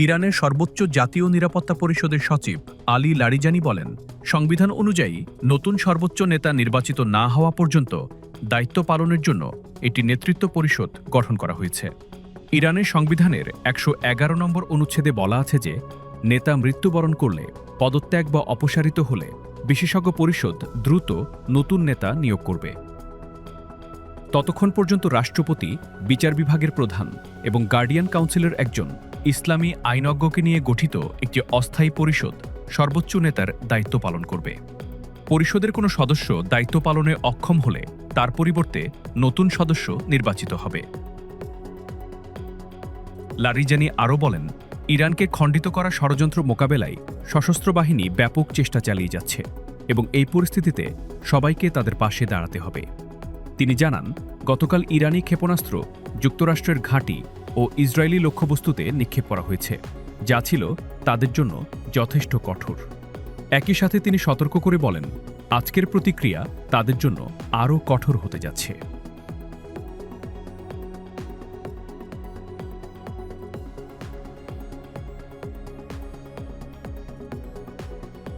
ইরানের সর্বোচ্চ জাতীয় নিরাপত্তা পরিষদের সচিব আলী লারিজানি বলেন, সংবিধান অনুযায়ী নতুন সর্বোচ্চ নেতা নির্বাচিত না হওয়া পর্যন্ত দায়িত্ব পালনের জন্য একটি নেতৃত্ব পরিষদ গঠন করা হয়েছে। ইরানের সংবিধানের ১১১ নম্বর অনুচ্ছেদে বলা আছে যে, নেতা মৃত্যুবরণ করলে, পদত্যাগ বা অপসারিত হলে বিশেষজ্ঞ পরিষদ দ্রুত নতুন নেতা নিয়োগ করবে। ততক্ষণ পর্যন্ত রাষ্ট্রপতি, বিচার বিভাগের প্রধান এবং গার্ডিয়ান কাউন্সিলের একজন ইসলামী আইনজ্ঞকে নিয়ে গঠিত একটি অস্থায়ী পরিষদ সর্বোচ্চ নেতার দায়িত্ব পালন করবে। পরিষদের কোনো সদস্য দায়িত্ব পালনে অক্ষম হলে তার পরিবর্তে নতুন সদস্য নির্বাচিত হবে। লারিজানি আরও বলেন, ইরানকে খণ্ডিত করা ষড়যন্ত্র মোকাবেলায় সশস্ত্র বাহিনী ব্যাপক চেষ্টা চালিয়ে যাচ্ছে এবং এই পরিস্থিতিতে সবাইকে তাদের পাশে দাঁড়াতে হবে। তিনি জানান, গতকাল ইরানি ক্ষেপণাস্ত্র যুক্তরাষ্ট্রের ঘাঁটি ও ইসরায়েলি লক্ষ্যবস্তুতে নিক্ষেপ করা হয়েছে, যা ছিল তাদের জন্য যথেষ্ট কঠোর। একই সাথে তিনি সতর্ক করে বলেন, আজকের প্রতিক্রিয়া তাদের জন্য আরও কঠোর হতে যাচ্ছে।